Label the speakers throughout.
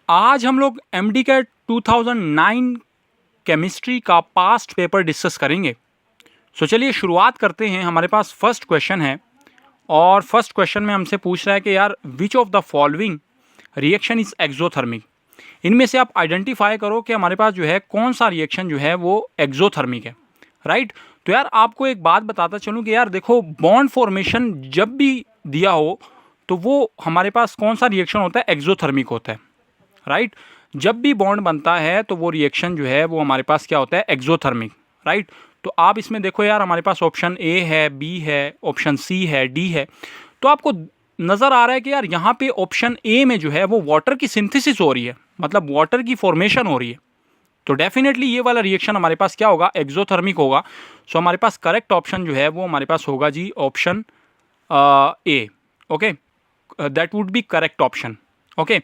Speaker 1: आज हम लोग एमडी कैट 2009 केमिस्ट्री का पास्ट पेपर डिस्कस करेंगे। सो चलिए शुरुआत करते हैं। हमारे पास फर्स्ट क्वेश्चन है और फर्स्ट क्वेश्चन में हमसे पूछ रहा है कि यार विच of the following reaction is exothermic. इनमें से आप आइडेंटिफाई करो कि हमारे पास जो है कौन सा रिएक्शन जो है वो एक्सोथर्मिक है, राइट। तो यार आपको एक बात बताता चलूँ कि यार देखो, बॉन्ड फॉर्मेशन जब भी दिया हो तो वो हमारे पास कौन सा रिएक्शन होता है, एक्सोथर्मिक होता है, राइट। जब भी बॉन्ड बनता है तो वो रिएक्शन जो है वो हमारे पास क्या होता है, एक्सोथर्मिक, राइट। तो आप इसमें देखो यार, हमारे पास ऑप्शन ए है, बी है, ऑप्शन सी है, डी है। तो आपको नज़र आ रहा है कि यार यहाँ पे ऑप्शन ए में जो है वो वाटर की सिंथेसिस हो रही है, मतलब वाटर की फॉर्मेशन हो रही है। तो डेफिनेटली ये वाला रिएक्शन हमारे पास क्या होगा, एक्सोथर्मिक होगा। सो हमारे पास करेक्ट ऑप्शन जो है वो हमारे पास होगा जी option A. Okay, that would be correct option. Okay,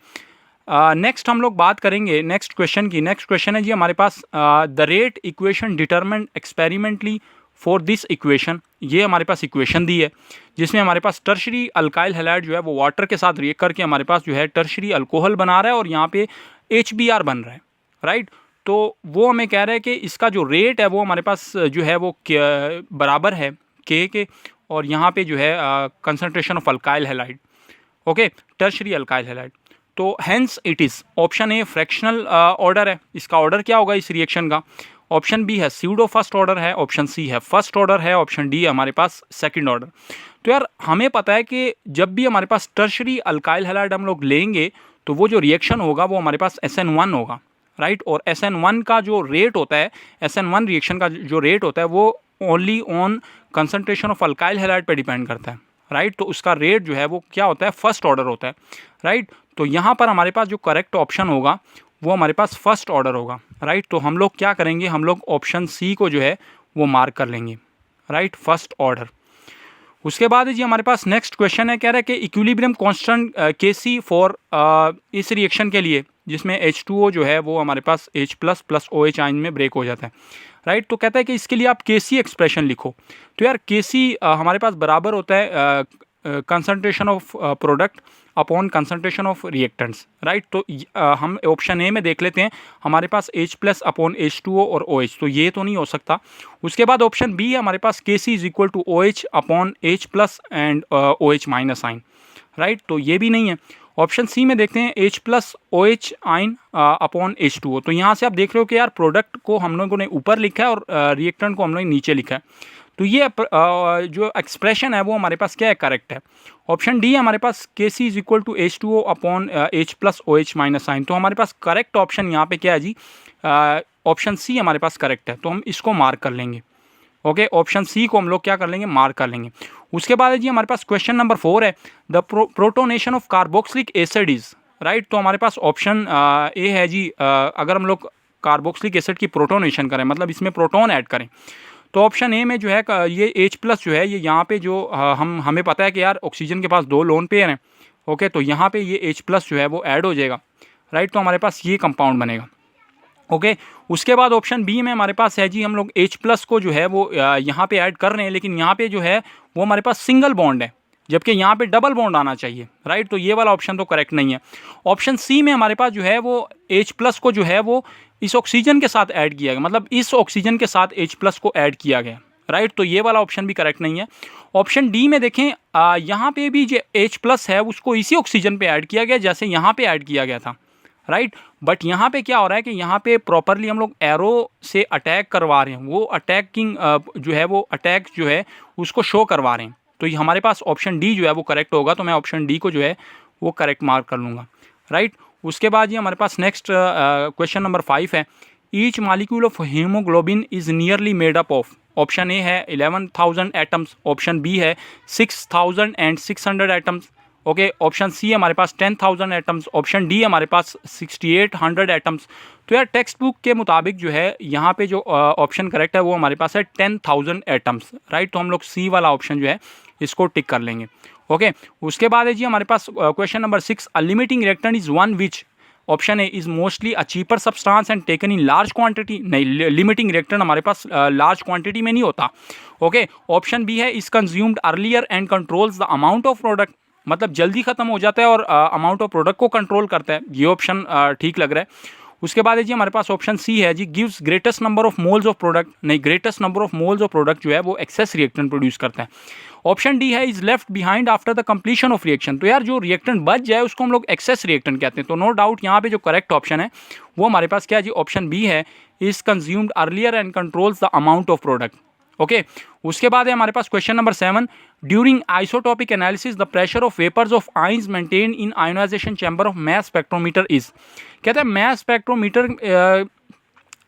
Speaker 1: next हम लोग बात करेंगे नेक्स्ट क्वेश्चन की। नेक्स्ट क्वेश्चन है जी हमारे पास the rate equation determined experimentally for this equation. ये हमारे पास इक्वेशन दी है जिसमें हमारे पास टर्शरी अल्काइल हैलाइड जो है वो वाटर के साथ रिएक्ट करके हमारे पास जो है टर्शरी अल्कोहल बना रहा है और यहाँ पे HBr बन रहा है, राइट। तो वो हमें कह रहा है कि इसका जो रेट है वो हमारे पास जो है वो बराबर है के और यहाँ पे जो है concentration of alkyl halide, okay, tertiary alkyl halide. तो hence it is option A fractional order है। इसका ऑर्डर क्या होगा इस रिएक्शन का? ऑप्शन बी है स्यूडो फर्स्ट ऑर्डर है, ऑप्शन सी है फर्स्ट ऑर्डर है, ऑप्शन डी है हमारे पास सेकंड ऑर्डर। तो यार हमें पता है कि जब भी हमारे पास टर्शरी अल्काइल हैलाइड हम लोग लेंगे तो वो जो रिएक्शन होगा वो हमारे पास SN1 होगा, राइट। और SN1 का जो रेट होता है, SN1 रिएक्शन का जो रेट होता है वो only on concentration of alkyl halide पे डिपेंड करता है, राइट। तो उसका रेट जो है वो क्या होता है, फर्स्ट ऑर्डर होता है, राइट। तो यहाँ पर हमारे पास जो करेक्ट ऑप्शन होगा वो हमारे पास फर्स्ट ऑर्डर होगा, राइट। तो हम लोग क्या करेंगे, हम लोग ऑप्शन सी को जो है वो मार्क कर लेंगे, राइट, फर्स्ट ऑर्डर। उसके बाद जी हमारे पास नेक्स्ट क्वेश्चन है, कह रहा है कि इक्विलिब्रियम कांस्टेंट Kc फॉर इस रिएक्शन के लिए जिसमें H2O जो है वो हमारे पास H plus plus OH ion में ब्रेक हो जाता है, राइट। तो कहता है कि इसके लिए आप Kc एक्सप्रेशन लिखो। तो यार Kc हमारे पास बराबर होता है concentration of product upon concentration of reactants, right. तो हम ऑप्शन ए में देख लेते हैं, हमारे पास H प्लस अपॉन H2O और OH, तो ये तो नहीं हो सकता। उसके बाद ऑप्शन बी है हमारे पास Kc is equal to OH upon H plus and OH minus ion, right. तो ये भी नहीं है। ऑप्शन सी में देखते हैं H प्लस OH आइन अपॉन H2O। तो यहाँ से आप देख रहे हो कि यार प्रोडक्ट को हम लोगों ने ऊपर लिखा है और रिएक्टेंट को हम लोगों ने नीचे लिखा है। तो ये जो एक्सप्रेशन है वो हमारे पास क्या है, करेक्ट है। ऑप्शन डी है हमारे पास Kc is equal to H2O upon H plus OH minus sign. तो हमारे पास करेक्ट ऑप्शन यहाँ पे क्या है जी, ऑप्शन सी हमारे पास करेक्ट है। तो हम इसको मार्क कर लेंगे, ओके। ऑप्शन सी को हम लोग क्या कर लेंगे, मार्क कर लेंगे। उसके बाद जी हमारे पास क्वेश्चन नंबर 4 है, the protonation of carboxylic acid is, right. तो हमारे पास ऑप्शन ए है जी, अगर हम लोग कार्बोक्सिलिक एसिड की प्रोटोनेशन करें, मतलब इसमें प्रोटोन ऐड करें, तो ऑप्शन ए में जो है ये H प्लस जो है ये यहाँ पे जो हमें पता है कि यार ऑक्सीजन के पास 2 लोन पेयर हैं, ओके। तो यहाँ पे ये H प्लस जो है वो ऐड हो जाएगा, राइट। तो हमारे पास ये कंपाउंड बनेगा, ओके। उसके बाद ऑप्शन बी में हमारे पास है जी, हम लोग H प्लस को जो है वो यहाँ पे ऐड कर रहे हैं, लेकिन यहाँ पे जो है वो हमारे पास सिंगल बॉन्ड है, जबकि यहाँ पे डबल बॉन्ड आना चाहिए, राइट। तो ये वाला ऑप्शन तो करेक्ट नहीं है। ऑप्शन सी में हमारे पास जो है वो H प्लस को जो है वो इस ऑक्सीजन के साथ ऐड किया गया, मतलब इस ऑक्सीजन के साथ H प्लस को ऐड किया गया, राइट। तो ये वाला ऑप्शन भी करेक्ट नहीं है। ऑप्शन डी में देखें, यहाँ पे भी जो H प्लस है उसको इसी ऑक्सीजन पे ऐड किया गया जैसे यहाँ पे ऐड किया गया था, राइट। बट यहाँ पे क्या हो रहा है कि यहाँ पे प्रॉपरली हम लोग एरो से अटैक करवा रहे हैं, वो अटैकिंग जो है वो अटैक जो है उसको शो करवा रहे हैं। तो ये हमारे पास ऑप्शन डी जो है वो करेक्ट होगा। तो मैं ऑप्शन डी को जो है वो करेक्ट मार्क कर लूँगा, राइट। उसके बाद ये हमारे पास नेक्स्ट क्वेश्चन नंबर 5 है, each molecule of haemoglobin is nearly made up of. Option A है 11,000 एटम्स, ऑप्शन बी है 6,600 एटम्स, ओके। ऑप्शन सी है हमारे पास 10,000 एटम्स, ऑप्शन डी है हमारे पास 6,800 एटम्स। तो यार टेक्स्ट बुक के मुताबिक जो है यहाँ पे जो ऑप्शन करेक्ट है वो हमारे पास है 10,000 एटम्स, राइट। तो हम लोग सी वाला ऑप्शन जो है इसको टिक कर लेंगे, ओके। उसके बाद है जी हमारे पास question number 6, a limiting reactant is one which. Option A is mostly a cheaper substance and taken in large quantity. नहीं, लिमिटिंग रिएक्टेंट हमारे पास लार्ज क्वांटिटी में नहीं होता, ओके। ऑप्शन बी है is consumed earlier and controls the amount of product. मतलब जल्दी ख़त्म हो जाता है और अमाउंट ऑफ प्रोडक्ट को कंट्रोल करता है, ये ऑप्शन ठीक लग रहा है। उसके बाद है जी हमारे पास ऑप्शन सी है जी, gives greatest number of moles of product, नहीं, greatest number of moles of product जो है वो एक्सेस रिएक्टेंट प्रोड्यूस करता है। ऑप्शन डी है, is left behind after the completion of reaction, तो यार जो रिएक्टेंट बच जाए उसको हम लोग एक्सेस रिएक्टेंट कहते हैं। तो नो डाउट यहाँ पे जो करेक्ट ऑप्शन है वो हमारे पास क्या है जी, ऑप्शन बी है, is consumed earlier and controls the amount of product. Okay, उसके बाद है हमारे पास question number 7, during isotopic analysis the pressure of vapours of ions maintain in ionisation chamber of mass spectrometer is. कहते हैं मास spectrometer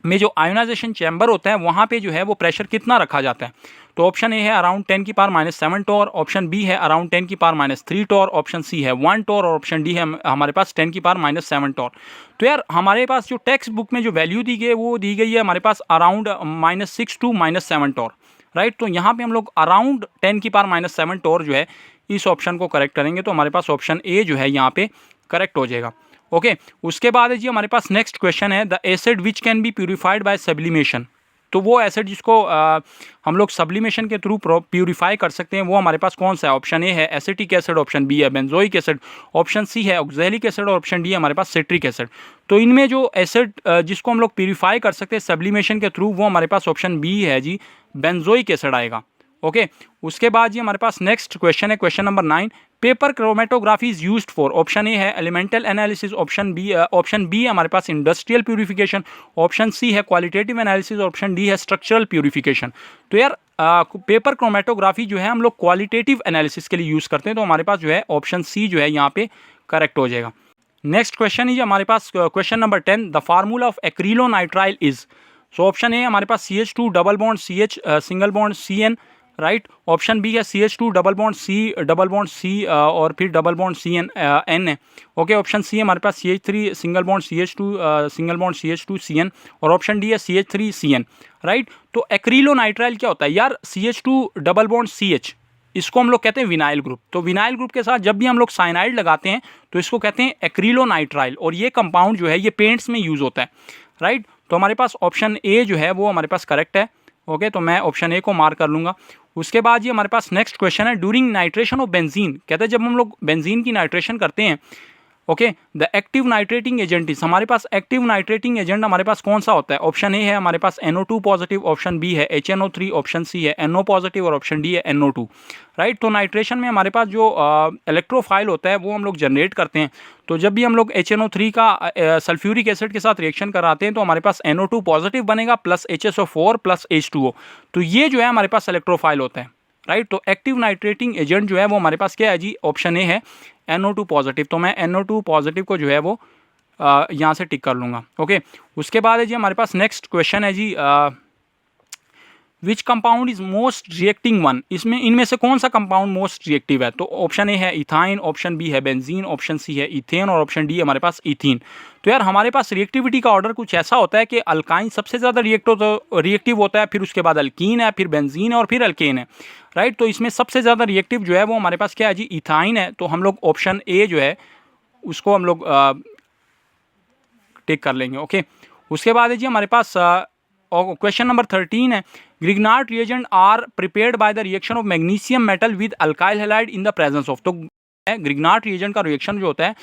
Speaker 1: में जो आयोनाइजेशन चैम्बर होता है वहाँ पे जो है वो प्रेशर कितना रखा जाता है। तो ऑप्शन ए है अराउंड 10 की पावर -7 टॉर, ऑप्शन बी है अराउंड 10 की पावर -3 टॉर, ऑप्शन सी है 1 टॉर और ऑप्शन डी है हमारे पास 10 की पावर -7 टॉर। तो यार हमारे पास जो टेक्स्ट बुक में जो वैल्यू दी गई है वो दी गई है हमारे पास अराउंड -6 टू -7 टॉर, राइट। तो यहाँ पे हम लोग अराउंड 10 की पावर -7 टॉर जो है इस ऑप्शन को करेक्ट करेंगे, तो हमारे पास ऑप्शन ए जो है यहाँ पे करेक्ट हो जाएगा। ओके, उसके बाद है जी हमारे पास नेक्स्ट क्वेश्चन है, the acid which can be purified bye sublimation. तो वो एसिड जिसको हम लोग सब्लिमेशन के थ्रू प्यूरिफाई कर सकते हैं वो हमारे पास कौन सा है। ऑप्शन ए है एसिटिक एसिड, ऑप्शन बी है बेंजोइक एसिड, ऑप्शन सी है ऑक्सैलिक एसिड और ऑप्शन डी है हमारे पास सिट्रिक एसिड। तो इनमें जो एसिड जिसको हम लोग प्यूरिफाई कर सकते हैं सब्लिमेशन के थ्रू वो हमारे पास ऑप्शन बी है जी, बेंजोइक एसिड आएगा। ओके, उसके बाद जी हमारे पास नेक्स्ट क्वेश्चन है question number 9, paper chromatography is used for. Option A है एलिमेंटल एनालिसिस, ऑप्शन बी है हमारे पास इंडस्ट्रियल प्यूरिफिकेशन, ऑप्शन सी है क्वालिटेटिव एनालिसिस, ऑप्शन डी है स्ट्रक्चरल प्यूरिफिकेशन। तो यार पेपर क्रोमेटोग्राफी जो है हम लोग क्वालिटेटिव एनालिसिस के लिए यूज़ करते हैं, तो हमारे पास जो है ऑप्शन सी जो है यहाँ पे करेक्ट हो जाएगा। नेक्स्ट क्वेश्चन है हमारे पास question number 10, the formula of acrylonitrile is. So option A है हमारे पास CH2 double bond CH single bond CN, right. Option B है CH2 डबल बॉन्ड C और फिर डबल बॉन्ड CN N है। ओके, ऑप्शन सी है हमारे पास CH3 single bond CH2 single bond CH2 CN और ऑप्शन डी है CH3 CN, right. तो एक्रिलोनाइट्राइल क्या होता है यार, CH2 डबल बॉन्ड CH, इसको हम लोग कहते हैं विनाइल ग्रुप। तो विनाइल ग्रुप के साथ जब भी हम लोग साइनाइड लगाते हैं तो इसको कहते हैं एक्रिलोनाइट्राइल, और ये कंपाउंड जो है ये पेंट्स में यूज़ होता है, राइट। तो हमारे पास ऑप्शन ए जो है वो हमारे पास करेक्ट है। ओके, तो मैं ऑप्शन ए को मार्क कर लूँगा। उसके बाद ये हमारे पास नेक्स्ट क्वेश्चन है, ड्यूरिंग नाइट्रेशन ऑफ बेंजीन। कहते हैं जब हम लोग बेंजीन की नाइट्रेशन करते हैं, okay, the active nitrating agent is, हमारे पास एक्टिव नाइट्रेटिंग एजेंट हमारे पास कौन सा होता है। ऑप्शन ए है हमारे पास NO2 पॉजिटिव, ऑप्शन बी है HNO3, ऑप्शन सी है NO पॉजिटिव और ऑप्शन डी है NO2, राइट। तो नाइट्रेशन में हमारे पास जो इलेक्ट्रोफाइल होता है वो हम लोग जनरेट करते हैं। तो जब भी हम लोग HNO3 का सल्फ्यूरिक एसिड के साथ रिएक्शन कराते हैं तो हमारे पास NO2 पॉजिटिव बनेगा प्लस HSO4 प्लस H2O। तो ये जो है हमारे पास इलेक्ट्रोफाइल होता है, राइट। तो एक्टिव नाइट्रेटिंग एजेंट जो है वो हमारे पास क्या है जी, ऑप्शन ए है NO2 पॉजिटिव। तो मैं NO2 पॉजिटिव को जो है वो यहाँ से टिक कर लूँगा। ओके, उसके बाद है जी हमारे पास नेक्स्ट क्वेश्चन है जी, which compound is most reacting one. इसमें इनमें से कौन सा कंपाउंड मोस्ट रिएक्टिव है। तो ऑप्शन ए है इथाइन, ऑप्शन बी है बेंजीन, ऑप्शन सी है इथेन और ऑप्शन डी हमारे पास इथीन। तो यार हमारे पास रिएक्टिविटी का ऑर्डर कुछ ऐसा होता है कि अल्काइन सबसे ज़्यादा रिएक्टिव होता है, फिर उसके बाद अल्कीन है, फिर बेंजीन है और फिर अल्केन है, राइट। तो इसमें सबसे ज़्यादा रिएक्टिव जो है वो हमारे पास क्या है जी, इथाइन है। तो हम लोग ऑप्शन ए जो है उसको हम लोग टिक कर लेंगे। ओके, उसके बाद है जी हमारे पास क्वेश्चन नंबर 13 है, Grignard reagent are prepared by the reaction of magnesium metal with alkyl halide in the presence of. तो ग्रिग्नार्ड रिएजेंट का रिएक्शन जो होता है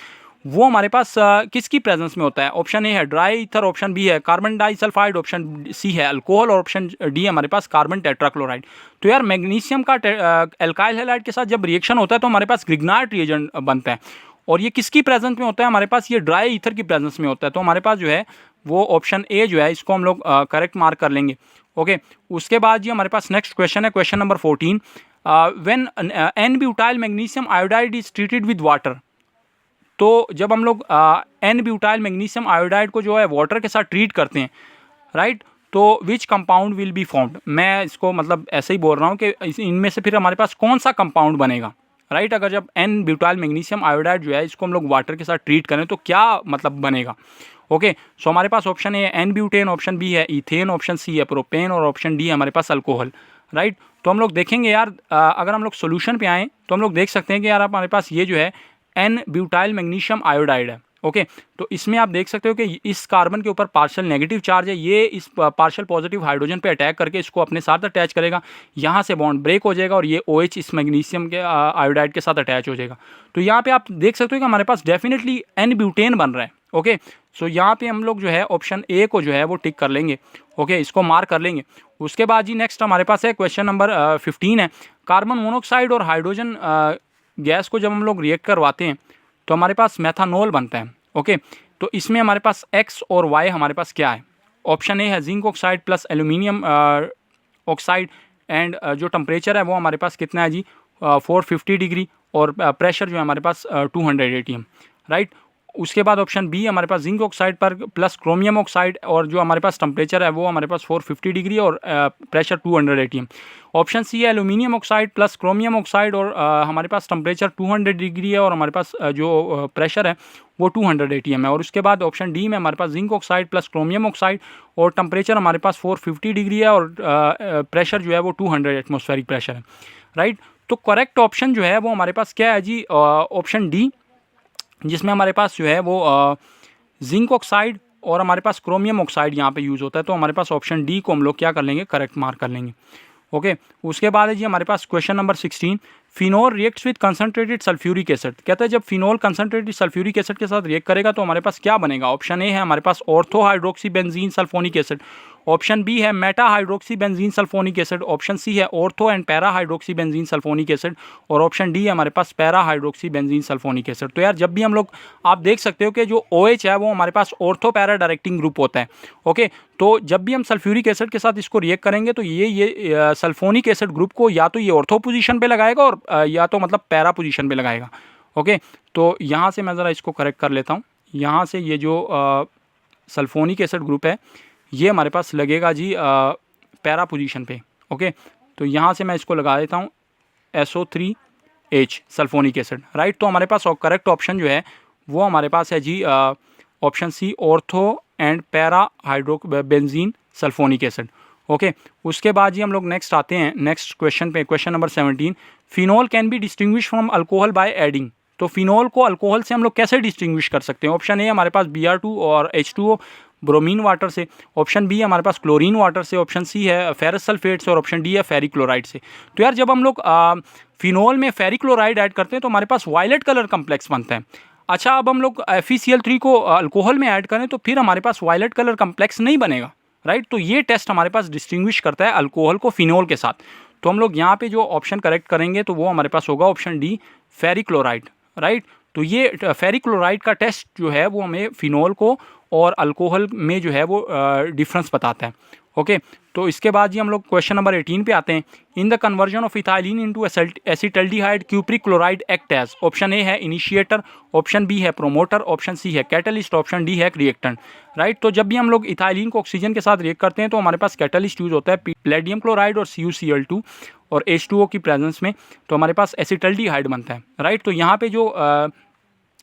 Speaker 1: वो हमारे पास किसकी प्रेजेंस में होता है। ऑप्शन ए है ड्राई ईथर, ऑप्शन बी है कार्बन डाइसल्फाइड, ऑप्शन सी है अल्कोहल और ऑप्शन डी हमारे पास कार्बन टेट्राक्लोराइड। तो यार मैग्नीशियम का अल्काइल हैलाइड के साथ जब रिएक्शन होता है तो हमारे पास ग्रिग्नार्ड रिएजेंट बनता है, और ये किसकी प्रेजेंस में होता है, हमारे पास ये ड्राई ईथर की प्रेजेंस में होता है। तो हमारे पास जो है वो ऑप्शन ए जो है इसको हम लोग करेक्ट मार्क कर लेंगे। ओके, उसके बाद जी हमारे पास नेक्स्ट क्वेश्चन है question number 14, when n butyl magnesium iodide is treated with water. तो जब हम लोग N-ब्यूटाइल मैग्नीशियम आयोडाइड को जो है वाटर के साथ ट्रीट करते हैं, राइट, तो which compound will be formed. मैं इसको मतलब ऐसे ही बोल रहा हूँ कि इनमें से फिर हमारे पास कौन सा कंपाउंड बनेगा, राइट। अगर जब N-ब्यूटाइल मैग्नीशियम आयोडाइड जो है इसको हम लोग वाटर के साथ ट्रीट करें तो क्या मतलब बनेगा। ओके, सो हमारे पास ऑप्शन ए है N-ब्यूटेन, ऑप्शन बी है इथेन, ऑप्शन सी है प्रोपेन और ऑप्शन डी हमारे पास अल्कोहल, राइट। तो हम लोग देखेंगे यार अगर हम लोग सोल्यूशन पे आएँ तो हम लोग देख सकते हैं कि यार हमारे पास ये जो है N-ब्यूटाइल मैग्नीशियम आयोडाइड है, ओके, तो इसमें आप देख सकते हो कि इस कार्बन के ऊपर पार्शियल नेगेटिव चार्ज है, ये इस पार्शियल पॉजिटिव हाइड्रोजन पे अटैक करके इसको अपने साथ अटैच करेगा, यहाँ से बॉन्ड ब्रेक हो जाएगा और ये OH इस मैग्नीशियम के आयोडाइड के साथ अटैच हो जाएगा। तो यहाँ पे आप देख सकते हो कि हमारे पास डेफिनेटली N ब्यूटेन बन रहा है। ओके, सो यहाँ पे हम लोग जो है ऑप्शन ए को जो है वो टिक कर लेंगे। ओके, इसको मार्क कर लेंगे। उसके बाद जी नेक्स्ट हमारे पास है क्वेश्चन नंबर 15 है, कार्बन मोनोऑक्साइड और हाइड्रोजन गैस को जब हम लोग रिएक्ट करवाते हैं तो हमारे पास मेथानॉल बनता है। ओके, तो इसमें हमारे पास एक्स और वाई हमारे पास क्या है? ऑप्शन ए है zinc oxide plus aluminium oxide and जो टेम्परेचर है वो हमारे पास कितना है जी 450 डिग्री और प्रेशर जो है हमारे पास 200 ATM, राइट। उसके बाद ऑप्शन बी हमारे पास जिंक ऑक्साइड पर प्लस क्रोमियम ऑक्साइड और जो हमारे पास टेम्परेचर है वो हमारे पास 450 डिग्री और प्रेशर 200 ATM। ऑप्शन सी है aluminium oxide plus chromium oxide और हमारे पास टेम्परेचर 200 डिग्री है और हमारे पास जो प्रेशर है वो 200 ATM है। और उसके बाद ऑप्शन डी में हमारे पास zinc oxide plus chromium oxide और टेम्परेचर हमारे पास 450 डिग्री है और प्रेशर जो है वो 200 एटमॉस्फेरिक प्रेशर है, राइट। तो करेक्ट ऑप्शन जो है वो हमारे पास क्या है जी ऑप्शन डी, जिसमें हमारे पास जो है वो जिंक ऑक्साइड और हमारे पास क्रोमियम ऑक्साइड यहाँ पे यूज़ होता है। तो हमारे पास ऑप्शन डी को हम लोग क्या कर लेंगे, करेक्ट मार्क कर लेंगे। ओके, उसके बाद है जी हमारे पास question number 16, phenol reacts with concentrated sulphuric acid. कहता है जब फिनोल कंसनट्रेटेड सल्फ्यूरिक एसिड के साथ रिएक्ट करेगा तो हमारे पास क्या बनेगा? ऑप्शन ए है हमारे पास ortho hydroxy benzene sulphonic acid, option B है meta hydroxy benzene sulphonic acid, option C है ortho and para hydroxy benzene sulphonic acid और ऑप्शन डी है हमारे पास para hydroxy benzene sulphonic acid. तो यार जब भी हम लोग आप देख सकते हो कि जो OH है वो हमारे पास ऑर्थो पैरा डायरेक्टिंग ग्रुप होता है। ओके, तो जब भी हम सल्फ्यूरिक एसिड के साथ इसको रिएक्ट करेंगे तो ये सल्फोनिक एसिड ग्रुप को या तो ये ऑर्थो पोजीशन पे लगाएगा और या तो मतलब पैरा पोजीशन पे लगाएगा। ओके, तो यहाँ से मैं ज़रा इसको करेक्ट कर लेता हूँ। यहाँ से ये जो सल्फोनिक एसिड ग्रुप है ये हमारे पास लगेगा जी पैरा पोजीशन पे। ओके, तो यहाँ से मैं इसको लगा देता हूँ SO3H सल्फोनिक एसिड, राइट। तो हमारे पास करेक्ट ऑप्शन जो है वो हमारे पास है जी option C ortho and para hydro benzene sulphonic acid. Okay, उसके बाद जी हम लोग नेक्स्ट आते हैं नेक्स्ट क्वेश्चन पे, question number 17, phenol can be distinguish from alcohol by adding. तो फिनोल को अल्कोहल से हम लोग कैसे डिस्टिंग्विश कर सकते हैं? ऑप्शन ए हमारे पास Br2 और H2O ब्रोमीन वाटर से, ऑप्शन बी हमारे पास क्लोरीन वाटर से, ऑप्शन सी है फेरस सल्फेट से और ऑप्शन डी है फेरिक क्लोराइड से। तो यार जब हम लोग फिनोल में फेरिक क्लोराइड ऐड करते हैं तो हमारे पास वायलेट कलर कम्प्लेक्स बनता है। अच्छा, अब हम लोग FeCl3 को अल्कोहल में ऐड करें तो फिर हमारे पास वायलेट कलर कम्प्लेक्स नहीं बनेगा, राइट। तो ये टेस्ट हमारे पास डिस्टिंग्विश करता है अल्कोहल को फिनोल के साथ। तो हम लोग यहाँ पे जो ऑप्शन करेक्ट करेंगे तो वो हमारे पास होगा option D ferric chloride, right. तो ये फेरिक क्लोराइड का टेस्ट जो है वो हमें फिनोल को और अल्कोहल में जो है वो डिफरेंस बताता है। ओके, तो इसके बाद जी हम लोग क्वेश्चन नंबर 18 पे आते हैं। In the conversion of ethylene into acetaldehyde cupric chloride act as, option A है इनिशिएटर, ऑप्शन बी है प्रोमोटर, ऑप्शन सी है कैटलिस्ट, ऑप्शन डी है रिएक्टेंट, राइट। तो जब भी हम लोग इथाइलिन को ऑक्सीजन के साथ रिएक्ट करते हैं तो हमारे पास कैटलिस्ट यूज होता है पैलेडियम क्लोराइड और CuCl2 और H2O की प्रेजेंस में, तो हमारे पास एसिटल्डिहाइड बनता है, राइट। तो यहाँ पे जो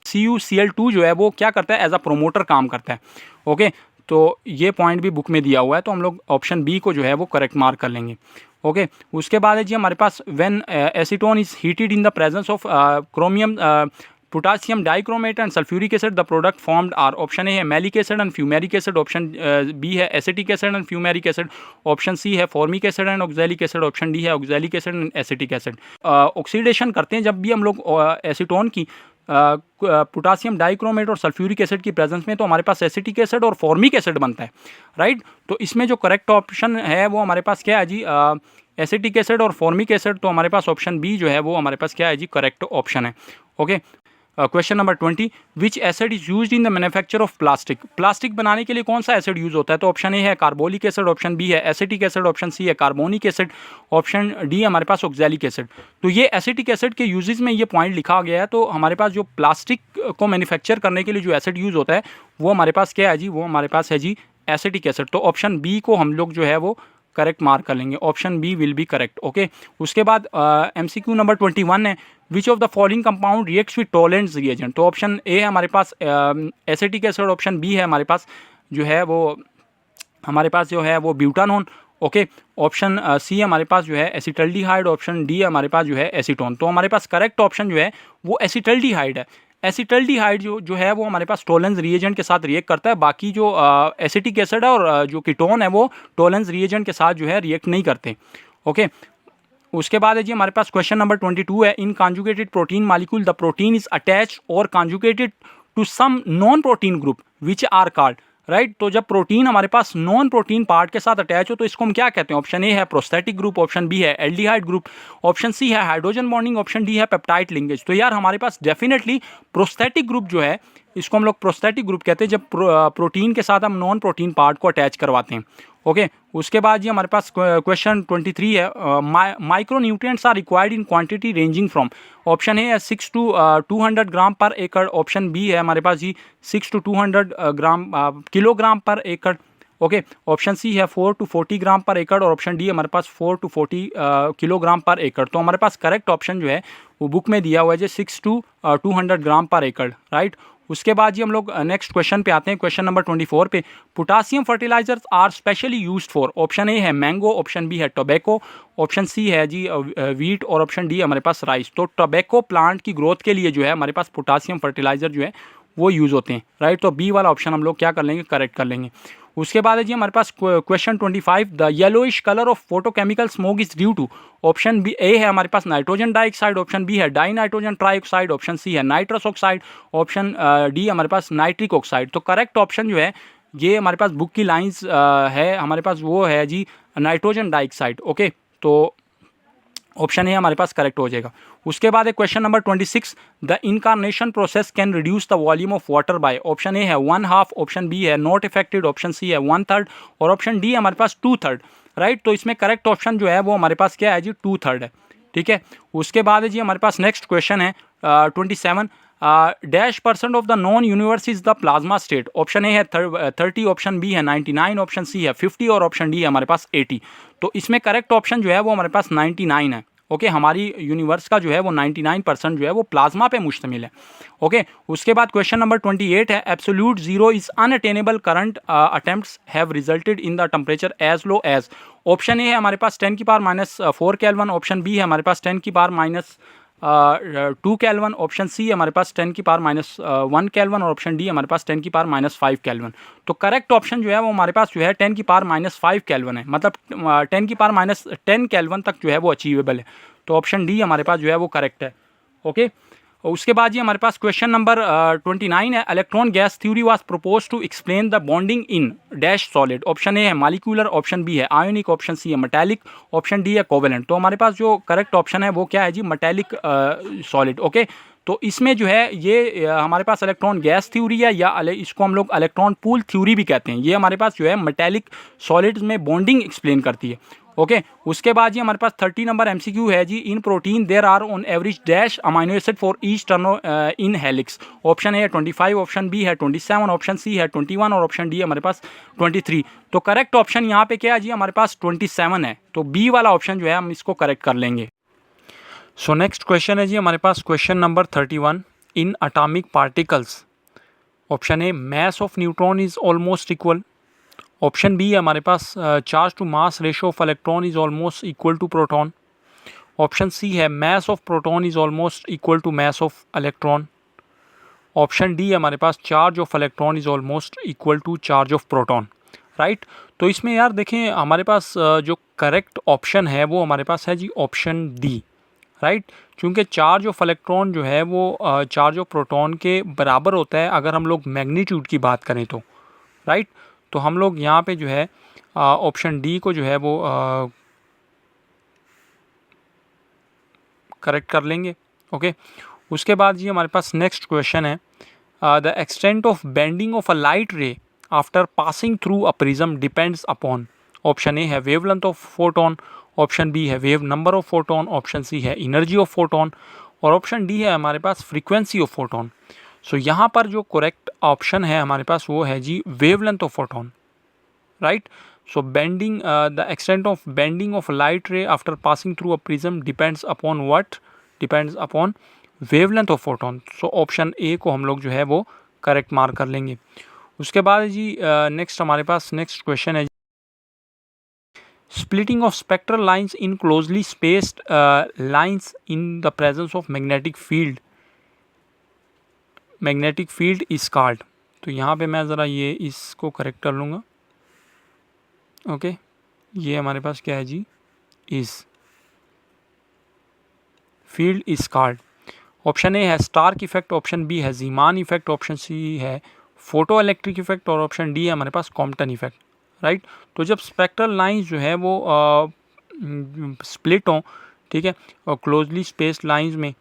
Speaker 1: CuCl2 जो है वो क्या करता है, एज अ प्रोमोटर काम करता है। ओके, तो ये पॉइंट भी बुक में दिया हुआ है, तो हम लोग ऑप्शन बी को जो है वो करेक्ट मार्क कर लेंगे। ओके, उसके बाद है जी हमारे पास when acetone is heated in the presence of chromium potassium dichromate and sulphuric acid, the product formed are, option A है malic acid and fumaric acid, option B है acetic acid and fumaric acid, option C है formic acid and oxalic acid, option D है oxalic acid and acetic acid. Oxidation करते हैं जब भी हम लोग एसीटोन की पोटासियम डाइक्रोमेट और सल्फ्यूरिक एसिड की प्रेजेंस में, तो हमारे पास एसिटिक एसिड और फॉर्मिक एसिड बनता है, राइट। तो इसमें जो करेक्ट ऑप्शन है वो हमारे पास क्या है जी एसिटिक एसिड और फॉर्मिक एसिड। तो हमारे पास ऑप्शन बी जो है वो हमारे पास क्या है जी करेक्ट ऑप्शन है। Okay, question number 20, which acid is used in the manufacture of plastic. Plastic बनाने के लिए कौन सा एसिड यूज होता है? तो ऑप्शन ए है कार्बोलिक एसिड, ऑप्शन बी है एसिटिक एसिड, ऑप्शन सी है कार्बोनिक एसिड, ऑप्शन डी हमारे पास ऑक्सैलिक एसिड। तो ये एसिटिक एसिड के यूजेस में ये पॉइंट लिखा गया है। तो हमारे पास जो प्लास्टिक को मैन्युफैक्चर करने के लिए जो एसिड यूज होता है वो हमारे पास क्या है जी, वो हमारे पास है जी एसिटिक एसिड। तो ऑप्शन बी को हम लोग जो है वो करेक्ट मार्क कर लेंगे, option B will be correct. Okay, उसके बाद MCQ नंबर 21 है, which of the following compound reacts with Tollens reagent. तो ऑप्शन ए है हमारे पास एसिटिक एसिड, ऑप्शन बी है हमारे पास जो है वो हमारे पास जो है वो ब्यूटानोन। ओके, ऑप्शन सी हमारे पास जो है एसिटल्डिहाइड, ऑप्शन डी हमारे पास जो है एसीटोन। तो हमारे पास करेक्ट ऑप्शन जो है वो एसिटल्डिहाइड है। एसिटल्डिहाइड जो है वो हमारे पास टोलेंस रिएजेंट के साथ रिएक्ट करता है, बाकी जो एसिटिक एसिड है और जो कीटोन है वो टोलेंस रिएजेंट के साथ जो है रिएक्ट नहीं करते। ओके, उसके बाद है जी हमारे पास क्वेश्चन नंबर 22 है, in conjugated protein molecule the protein is attach और conjugated to some non protein group which are called, right. तो जब प्रोटीन हमारे पास नॉन प्रोटीन पार्ट के साथ अटैच हो तो इसको हम क्या कहते हैं? ऑप्शन ए है प्रोस्थेटिक ग्रुप, ऑप्शन बी है एल्डिहाइड ग्रुप, ऑप्शन सी है हाइड्रोजन बॉन्डिंग, ऑप्शन डी है पेप्टाइड लिंकेज। तो यार हमारे पास डेफिनेटली प्रोस्थेटिक ग्रुप जो है इसको हम लोग प्रोस्थेटिक ग्रुप कहते हैं जब प्रोटीन के साथ हम नॉन प्रोटीन पार्ट को अटैच करवाते हैं। ओके, उसके बाद ये हमारे पास क्वेश्चन 23 है, micro nutrients are required in quantity ranging from, option A है 6 to 200 ग्राम पर एकड़, ऑप्शन बी है हमारे पास जी 6 to 200 किलोग्राम पर एकड़। ओके, ऑप्शन सी है 4 to 40 ग्राम पर एकड़ और ऑप्शन डी हमारे पास 4 to 40 किलोग्राम पर एकड़। तो हमारे पास करेक्ट ऑप्शन जो है वो बुक में दिया हुआ है जो 6 to 200 ग्राम पर एकड़, राइट। उसके बाद जी हम लोग नेक्स्ट क्वेश्चन पे आते हैं, क्वेश्चन नंबर 24 पे, potassium fertilisers are specially used for, option A है मैंगो, ऑप्शन बी है टोबैको, ऑप्शन सी है जी वीट और ऑप्शन डी हमारे पास राइस। तो टोबैको प्लांट की ग्रोथ के लिए जो है हमारे पास पोटासियम फर्टिलाइजर जो है वो यूज़ होते हैं, राइट। तो बी वाला ऑप्शन हम लोग क्या कर लेंगे? करेक्ट कर लेंगे। उसके बाद है जी हमारे पास question 25, the yellowish colour of photochemical smoke is due to, option B A है हमारे पास नाइट्रोजन डाइऑक्साइड, ऑप्शन बी है di nitrogen trioxide, option C है नाइट्रस ऑक्साइड, ऑप्शन डी हमारे पास नाइट्रिक ऑक्साइड। तो करेक्ट ऑप्शन जो है ये हमारे पास बुक की लाइंस है हमारे पास वो है जी नाइट्रोजन डाइऑक्साइड। ओके, तो ऑप्शन ए हमारे पास करेक्ट हो जाएगा। उसके बाद है question number 26, the incarnation process can reduce the volume of water bye, option A है 1/2, ऑप्शन बी है नॉट इफेक्टेड, ऑप्शन सी है 1/3 और ऑप्शन डी हमारे पास 2/3, राइट। तो इसमें करेक्ट ऑप्शन जो है वो हमारे पास क्या है जी 2/3 है, ठीक है। उसके बाद है जी हमारे पास नेक्स्ट क्वेश्चन है 27, dash % of the non universe is the plasma state, option A है 30, ऑप्शन बी है 99, ऑप्शन सी है 50 और ऑप्शन डी है हमारे पास 80। तो इसमें करेक्ट ऑप्शन जो है वो हमारे पास 99 है। ओके, हमारी यूनिवर्स का जो है वो 99% जो है वो प्लाज्मा पे मुश्तमिल है। ओके, उसके बाद क्वेश्चन नंबर 28 है, absolute zero is unattainable current attempts have resulted in the temperature as low as, option A है हमारे पास 10 की पावर -4 केल्विन, ऑप्शन बी है हमारे पास 10 की पावर -2 केल्विन, ऑप्शन सी है हमारे पास 10 की पावर -1 केल्विन और ऑप्शन डी हमारे पास 10 की पावर -5 केल्विन। तो करेक्ट ऑप्शन जो है वो हमारे पास जो है 10 की पावर -5 केल्विन है, मतलब 10 की पावर -10 केल्विन तक जो है वो अचीवेबल है। तो ऑप्शन डी हमारे पास जो है वो करेक्ट है। ओके, उसके बाद ये हमारे पास क्वेश्चन नंबर 29 है, electron gas theory was propose to explain the bonding in dash solid, option A है मॉलिक्यूलर, ऑप्शन बी है आयोनिक, ऑप्शन सी है मेटालिक, ऑप्शन डी है कोवेलेंट। तो हमारे पास जो करेक्ट ऑप्शन है वो क्या है जी मेटालिक सॉलिड। ओके, तो इसमें जो है ये हमारे पास इलेक्ट्रॉन गैस थ्योरी है या इसको हम लोग इलेक्ट्रॉन पूल थ्योरी भी कहते हैं, ये हमारे पास जो है मेटालिक सॉलिड्स में बॉन्डिंग एक्सप्लेन करती है। ओके, उसके बाद ये हमारे पास 30 नंबर MCQ है जी, in protein there are on average dash amino acid for each turn in helix, option A है 25, ऑप्शन बी है 27, ऑप्शन सी है 21 और ऑप्शन डी हमारे पास 23। तो करेक्ट ऑप्शन यहाँ पे क्या है जी हमारे पास 27 है, तो बी वाला ऑप्शन जो है हम इसको करेक्ट कर लेंगे। सो नेक्स्ट क्वेश्चन है जी हमारे पास question number 31, in atomic particles, option A mass of neutron is almost equal, option B है हमारे पास charge to mass ratio of electron is almost equal to proton, option C है mass of proton is almost equal to mass of electron, option D है हमारे पास charge of electron is almost equal to charge of proton, right. तो इसमें यार देखें हमारे पास जो करेक्ट ऑप्शन है वो हमारे पास है जी ऑप्शन डी, राइट। क्योंकि चार्ज ऑफ इलेक्ट्रॉन जो है वो चार्ज ऑफ प्रोटॉन के बराबर होता है अगर हम लोग मैग्नीट्यूड की बात करें तो, राइट। तो हम लोग यहाँ पे जो है ऑप्शन डी को जो है वो करेक्ट कर लेंगे। ओके, उसके बाद जी हमारे पास नेक्स्ट क्वेश्चन है, the extent of bending of a light ray after passing through a prism depends upon, option A है wavelength of photon, option B है wave number of photon, option C है energy of photon और option D है हमारे पास frequency of photon. So यहाँ पर जो करेक्ट ऑप्शन है हमारे पास वो है जी wavelength of photon, right. So bending the extent of bending of light ray after passing through a prism depends upon what, depends upon wavelength of photon. So option A को हम लोग जो है वो करेक्ट मार्क कर लेंगे। उसके बाद जी नेक्स्ट हमारे पास नेक्स्ट क्वेश्चन है, splitting of spectral lines in closely spaced lines in the presence of magnetic field magnetic field is called. तो यहाँ पे मैं ज़रा ये इसको करेक्ट कर लूँगा। ओके, ये हमारे पास क्या है जी, is field is called. Option A है स्टार्क इफेक्ट, ऑप्शन बी है जीमान इफेक्ट, ऑप्शन सी है फोटो इलेक्ट्रिक इफेक्ट और ऑप्शन डी है हमारे पास कॉम्पटन इफेक्ट। राइट, तो जब स्पेक्ट्रल लाइंस जो है वो स्प्लिट हों, ठीक है, और क्लोजली स्पेस्ड लाइंस में,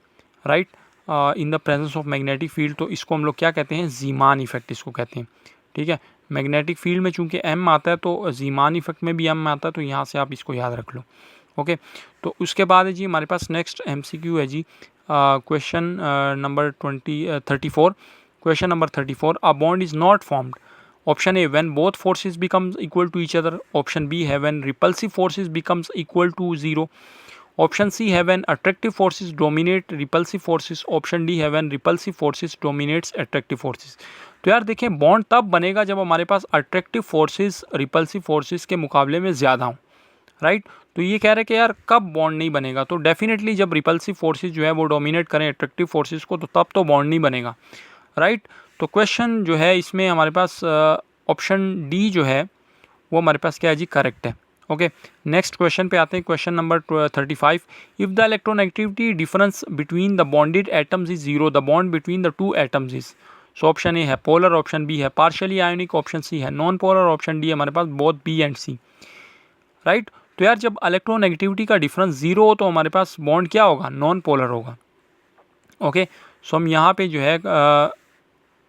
Speaker 1: right, in the presence of magnetic field, तो इसको हम लोग क्या कहते हैं, जीमान इफेक्ट इसको कहते हैं। ठीक है, मैग्नेटिक फील्ड में चूंकि एम आता है तो जीमान इफेक्ट में भी एम आता है, तो यहाँ से आप इसको याद रख लो। ओके, तो उसके बाद है जी हमारे पास नेक्स्ट MCQ है जी, question number 34। Question number 34, a bond is not formed. Option A when both forces becomes equal to each other, option B है when repulsive forces becomes equal to 0, option C है when attractive forces dominate repulsive forces, option D है when repulsive forces dominates attractive forces. तो यार देखें, bond तब बनेगा जब हमारे पास अट्रैक्टिव फोर्सेस रिपल्सिव फोर्सेस के मुकाबले में ज़्यादा हों। राइट, तो ये कह रहे हैं कि यार कब बॉन्ड नहीं बनेगा, तो डेफिनेटली जब रिपल्सिव फोर्सेस जो है वो डोमिनेट करें अट्रैक्टिव फोर्सेस को, तो तब तो बॉन्ड नहीं बनेगा। राइट, तो क्वेश्चन जो है इसमें हमारे पास ऑप्शन डी जो है वो हमारे पास क्या है जी, करेक्ट है। ओके, नेक्स्ट क्वेश्चन पे आते हैं, question number 35। If the electronegativity difference between the bonded atoms is 0, the bond between the two atoms is. So option A है पोलर, ऑप्शन बी है पार्शियली आयोनिक, ऑप्शन सी है non polar, option D हमारे पास both B and C. Right, तो यार जब electronegativity का difference 0 हो तो हमारे पास बॉन्ड क्या होगा, नॉन पोलर होगा। ओके, सो हम यहाँ पे जो है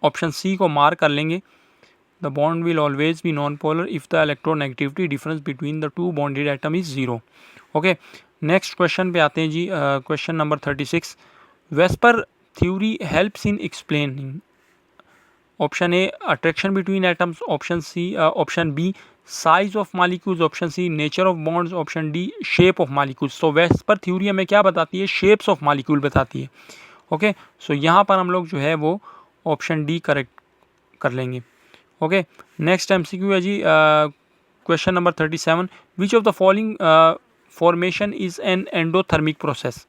Speaker 1: ऑप्शन सी को मार्क कर लेंगे, the bond will always be non polar if the electronegativity difference between the two bonded atom is 0। Okay, next question पे आते हैं जी, question number 36। VSEPR theory helps in explaining. Option A attraction between atoms, option B size of molecules, option C nature of bonds, option D shape of molecules. तो VSEPR theory हमें क्या बताती है, shapes of molecule बताती है। Okay, सो यहाँ पर हम लोग जो है वो ऑप्शन डी करेक्ट कर लेंगे। ओके, नेक्स्ट MCQ है जी, question number 37। Which of the following formation is an endothermic process.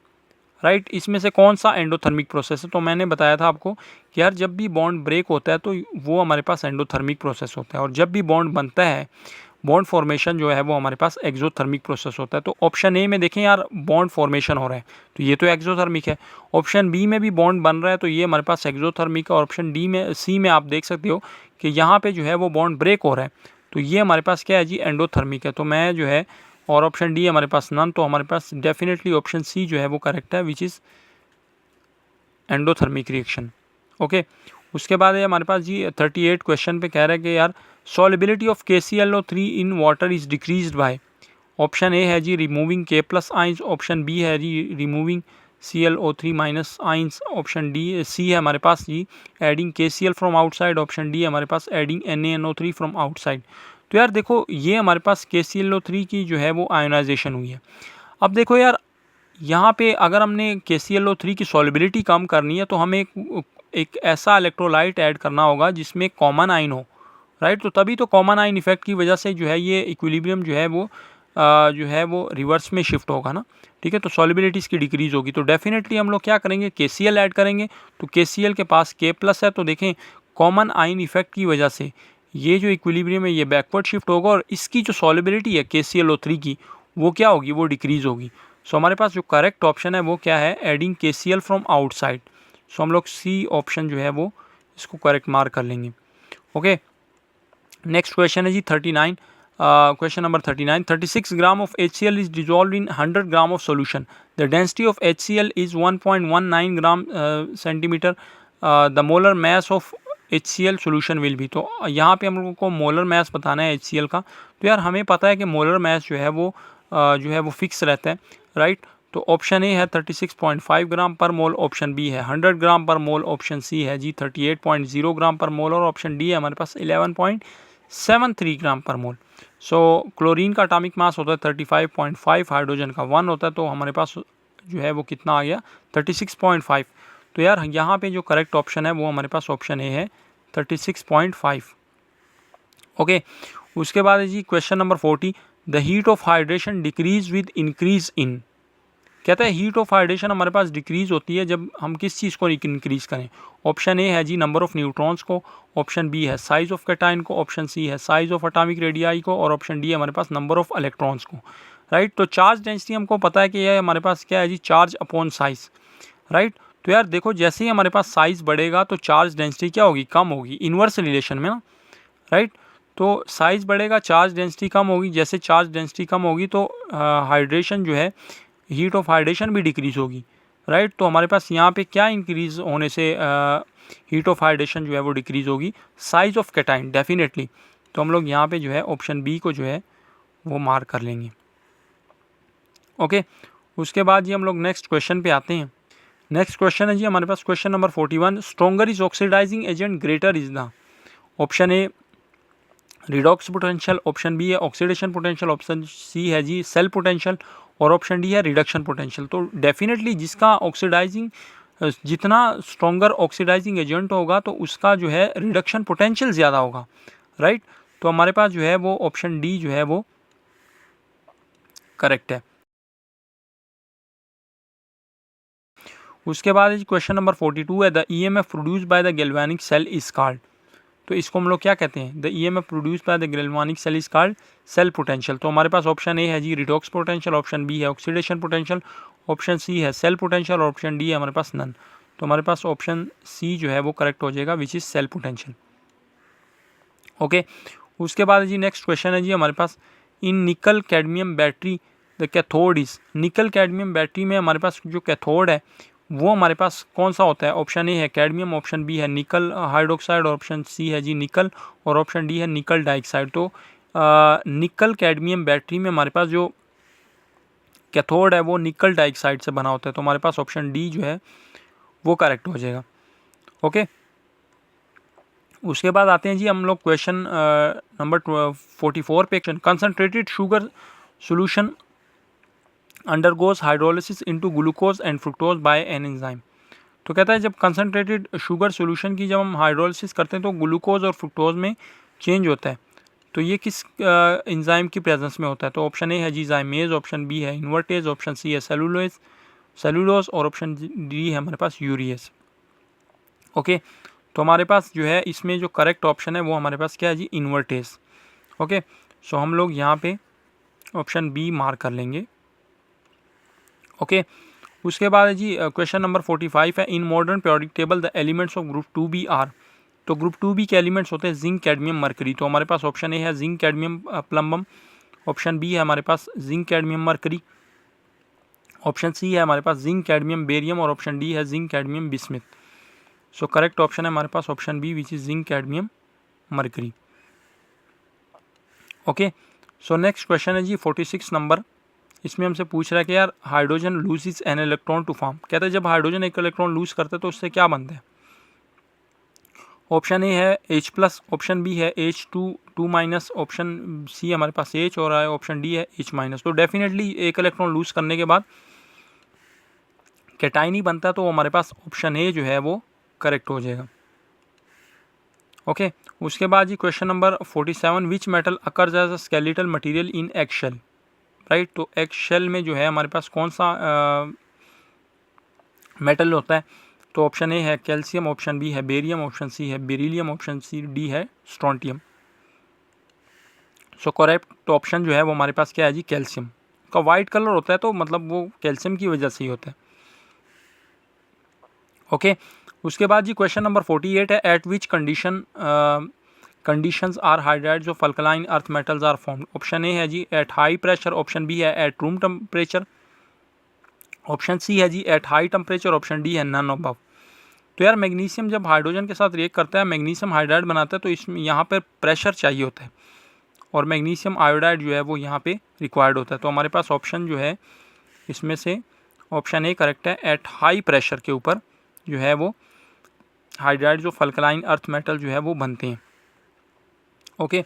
Speaker 1: Right, इसमें से कौन सा एंडोथर्मिक प्रोसेस है, तो मैंने बताया था आपको कि यार जब भी बॉन्ड ब्रेक होता है तो वो हमारे पास एंडोथर्मिक प्रोसेस होता है, और जब भी बॉन्ड बनता है, बॉन्ड फॉर्मेशन जो है वो हमारे पास एक्सोथर्मिक प्रोसेस होता है। तो ऑप्शन ए में देखें यार बॉन्ड फॉर्मेशन हो रहा है, तो ये तो एक्सोथर्मिक है। ऑप्शन बी में भी बॉन्ड बन रहा है, तो ये हमारे पास एक्सोथर्मिक है। और ऑप्शन सी में आप देख सकते हो कि यहाँ पे जो है वो बॉन्ड ब्रेक हो रहा है, तो ये हमारे पास क्या है जी, एंडोथर्मिक है। तो मैं जो है, और ऑप्शन डी हमारे पास नन, तो हमारे पास डेफिनेटली ऑप्शन सी जो है वो करेक्ट है, which is endothermic reaction. Okay, उसके बाद है हमारे पास जी 38 क्वेश्चन पे कह रहा है कि यार solubility of KClO3 in water is decreased by. Option A है जी removing K+ ions, option B है जी removing ClO3- ions, option D C है हमारे पास जी adding KCl from outside, option D हमारे पास एडिंग NaNO3 फ्रॉम आउटसाइड। तो यार देखो, ये हमारे पास KClO3 की जो है वो आयोनाइजेशन हुई है। अब देखो यार, यहाँ पे अगर हमने KClO3 की सॉलिबिलिटी कम करनी है तो हमें एक ऐसा इलेक्ट्रोलाइट ऐड करना होगा जिसमें कॉमन आयन हो। राइट, तो तभी तो कॉमन आयन इफेक्ट की वजह से जो है ये इक्विलिब्रियम जो है वो रिवर्स में शिफ्ट होगा ना। ठीक है, तो सॉलिबिलिटी इसकी डिक्रीज होगी, तो डेफिनेटली हम लोग क्या करेंगे, KCl ऐड करेंगे। तो KCl के पास K+ है, तो देखें कॉमन आयन इफेक्ट की वजह से ये जो इक्विलिब्रियम है ये बैकवर्ड शिफ्ट होगा, और इसकी जो सॉलिबिलिटी है KClO3 की वो क्या होगी, वो डिक्रीज होगी। सो हमारे पास जो करेक्ट ऑप्शन है वो क्या है, एडिंग KCl फ्रॉम आउटसाइड। सो हम लोग सी ऑप्शन जो है वो इसको करेक्ट मार्क कर लेंगे। ओके, नेक्स्ट क्वेश्चन है जी 39, question number 39। 36 gram of HCl is dissolve in 100 gram of solution, the density of HCl is 1.19 gram centimetre, the molar mass of HCl solution will भी। तो यहाँ पे हम लोगों को मोलर मैस बताना है HCl का। तो यार हमें पता है कि मोलर मैस जो है वो फिक्स रहता है। राइट, तो ऑप्शन ए है 36.5 ग्राम पर मोल, ऑप्शन बी है 100 ग्राम पर मोल, ऑप्शन सी है जी 38.0 ग्राम पर मोल, और ऑप्शन डी है हमारे पास 11.73 ग्राम पर मोल। सो क्लोरीन का एटॉमिक मास होता है 35.5, हाइड्रोजन का 1 होता है, तो हमारे पास जो है वो कितना आ गया, 36.5। तो यार यहाँ पे जो करेक्ट ऑप्शन है वो हमारे पास ऑप्शन ए है 36.5। ओके, उसके बाद है जी question number 40। The heat of hydration decrease with increase in. कहता है हीट ऑफ हाइड्रेशन हमारे पास डिक्रीज़ होती है जब हम किस चीज़ को इंक्रीज़ करें। ऑप्शन ए है जी नंबर ऑफ़ न्यूट्रॉन्स को, ऑप्शन बी है साइज़ ऑफ कैटायन को, ऑप्शन सी है साइज़ ऑफ एटॉमिक रेडियाई को, और ऑप्शन डी है हमारे पास नंबर ऑफ़ इलेक्ट्रॉन्स को। राइट, तो चार्ज डेंसिटी हमको पता है कि यह हमारे पास क्या है जी, चार्ज अपॉन साइज़। राइट, तो यार देखो जैसे ही हमारे पास साइज़ बढ़ेगा तो चार्ज डेंसिटी क्या होगी, कम होगी, इन्वर्स रिलेशन में ना। राइट, तो साइज़ बढ़ेगा, चार्ज डेंसिटी कम होगी, जैसे चार्ज डेंसिटी कम होगी तो हाइड्रेशन जो है, हीट ऑफ हाइड्रेशन भी डिक्रीज़ होगी। राइट, तो हमारे पास यहाँ पे क्या इंक्रीज़ होने से हीट ऑफ हाइड्रेशन जो है वो डिक्रीज़ होगी, साइज़ ऑफ कैटायन डेफिनेटली। तो हम लोग यहाँ पे जो है ऑप्शन बी को जो है वो मार्क कर लेंगे। ओके, उसके बाद जी हम लोग नेक्स्ट क्वेश्चन पे आते हैं। नेक्स्ट क्वेश्चन है जी हमारे पास question number 41, stronger is oxidizing agent, greater is the. Option A redox potential, option B है ऑक्सीडेशन पोटेंशियल, ऑप्शन सी है जी सेल पोटेंशियल, और ऑप्शन डी है रिडक्शन पोटेंशियल। तो डेफिनेटली जिसका ऑक्सीडाइजिंग, जितना स्ट्रॉन्गर ऑक्सीडाइजिंग एजेंट होगा तो उसका जो है रिडक्शन पोटेंशियल ज़्यादा होगा। राइट, तो हमारे पास जो है वो ऑप्शन डी जो है वो करेक्ट है। उसके बाद क्वेश्चन नंबर 42 है the EMF produce by the galvanic cell is called. तो इसको हम लोग क्या कहते हैं, the EMF produce by the galvanic cell is called cell potential. तो हमारे पास ऑप्शन ए है जी रिडॉक्स पोटेंशियल, ऑप्शन बी है ऑक्सीडेशन पोटेंशियल, ऑप्शन सी है सेल पोटेंशियल, और ऑप्शन डी है हमारे पास नन। तो हमारे पास ऑप्शन सी जो है वो करेक्ट हो जाएगा, which is cell potential. Okay, उसके बाद जी नेक्स्ट क्वेश्चन है जी हमारे पास, in nickel cadmium battery the cathode is. Nickel cadmium battery में हमारे पास जो कैथोड है वो हमारे पास कौन सा होता है। ऑप्शन ए है कैडमियम, ऑप्शन बी है निकल हाइड्रोक्साइड, ऑप्शन सी है जी निकल, और ऑप्शन डी है निकल डाइऑक्साइड। तो निकल कैडमियम बैटरी में हमारे पास जो कैथोड है वो निकल डाइऑक्साइड से बना होता है। तो हमारे पास ऑप्शन डी जो है वो करेक्ट हो जाएगा। ओके, उसके बाद आते हैं जी हम लोग क्वेश्चन नंबर 44 पे। Concentrated sugar solution undergoes hydrolysis into glucose and fructose by an enzyme. तो कहता है जब कंसनट्रेटेड शुगर सोल्यूशन की जब हम हाइड्रोलिसिस करते हैं तो ग्लूकोज और फ्रुक्टोज में चेंज होता है। तो ये किस एंजाइम की प्रेजेंस में होता है। तो ऑप्शन ए है जी जाइमेज, ऑप्शन बी है इन्वर्टेज, ऑप्शन सी है सेलुलोज, और ऑप्शन डी है हमारे पास यूरियस। ओके, तो हमारे पास जो है इसमें जो करेक्ट ऑप्शन है वो हमारे पास क्या है जी, इन्वर्टेज। ओके, सो हम लोग यहाँ पे ऑप्शन बी मार्क कर लेंगे। ओके, उसके बाद जी क्वेश्चन नंबर 45 है, in modern periodic table the elements of group 2b are. तो ग्रुप 2b के एलिमेंट्स होते हैं जिंक, कैडमियम, मरकरी। तो हमारे पास ऑप्शन ए है zinc, cadmium, plumbum, option B है हमारे पास zinc, cadmium, mercury, option C है हमारे पास जिंक, कैडमियम, बेरियम, और ऑप्शन डी है zinc, cadmium, bismuth. So correct option है हमारे पास option B, which is zinc, cadmium, mercury. Okay, so next question है जी 46 नंबर। इसमें हमसे पूछ रहा है कि यार hydrogen loses an electron to form. कहता है जब हाइड्रोजन एक इलेक्ट्रॉन लूज करता है तो उससे क्या बनता है। ऑप्शन ए है H+, ऑप्शन बी है H2 ऑप्शन सी हमारे पास H, और ऑप्शन डी है H-। तो डेफिनेटली एक इलेक्ट्रॉन लूज करने के बाद कैटायन ही बनता है, तो हमारे पास ऑप्शन ए जो है वो करेक्ट हो जाएगा। ओके, उसके बाद जी question number 47, which metal occurs as a skeletal material in egg shell. Right, तो एग शेल में जो है हमारे पास कौन सा मेटल होता है। तो ऑप्शन ए है कैल्शियम, ऑप्शन बी है बेरियम, ऑप्शन सी है बेरिलियम, ऑप्शन सी डी है स्ट्रोंटियम। सो करेक्ट ऑप्शन जो है वो हमारे पास क्या है जी, कैल्शियम। का वाइट कलर होता है तो मतलब वो कैल्शियम की वजह से ही होता है। ओके, उसके बाद जी क्वेश्चन नंबर 48 है, at which conditions are hydrides of alkaline earth metals are formed. Option A है जी at high pressure, option B है at room temperature, option C है जी at high temperature, option D है नन अबव। तो यार magnesium जब hydrogen के साथ रिएक्ट करता है, मैग्नीशियम हाइड्राइड बनाता है, तो इसमें यहाँ पर प्रेशर चाहिए होता है, और मैग्नीशियम आयोडाइड जो है वो यहाँ पे रिक्वायर्ड होता है। तो हमारे पास ऑप्शन जो है इसमें से ऑप्शन ए करेक्ट है, एट हाई प्रेशर के ऊपर जो है वो hydrides of alkaline earth metal जो है वो बनते हैं। ओके,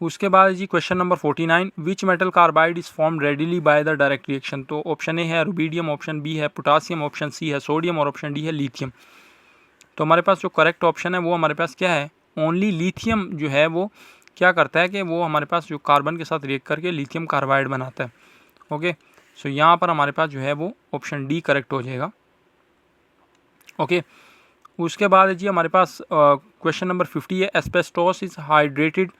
Speaker 1: उसके बाद जी question number 49, which metal carbide is form readily by the direct reaction. तो ऑप्शन ए है रुबीडियम, ऑप्शन बी है पोटासियम, ऑप्शन सी है सोडियम, और ऑप्शन डी है लिथियम। तो हमारे पास जो करेक्ट ऑप्शन है वो हमारे पास क्या है, ओनली लिथियम जो है वो क्या करता है कि वो हमारे पास जो कार्बन के साथ रिएक्ट करके लिथियम कार्बाइड बनाता है। ओके, सो यहाँ पर हमारे पास जो है वो ऑप्शन डी करेक्ट हो जाएगा। ओके, उसके बाद है जी हमारे पास क्वेश्चन नंबर 50 है, asbestos is hydrated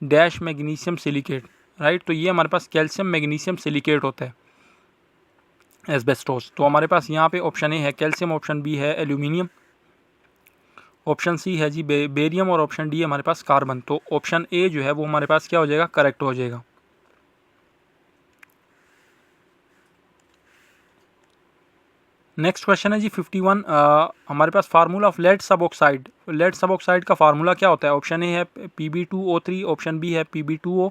Speaker 1: dash magnesium silicate, right. तो ये हमारे पास कैल्शियम मैग्नीशियम सिलिकेट होता है एस्बेस्टोस। तो हमारे पास यहाँ पे ऑप्शन ए है कैल्शियम, ऑप्शन बी है एल्यूमिनियम, ऑप्शन सी है जी बेरियम और ऑप्शन डी है हमारे पास कार्बन। तो ऑप्शन ए जो है वो हमारे पास क्या हो जाएगा, करेक्ट हो जाएगा। नेक्स्ट क्वेश्चन है जी 51, हमारे पास फार्मूला ऑफ लेड सब ऑक्साइड। लेड सब ऑक्साइड का फार्मूला क्या होता है? ऑप्शन ए है Pb2O3, ऑप्शन बी है Pb2O,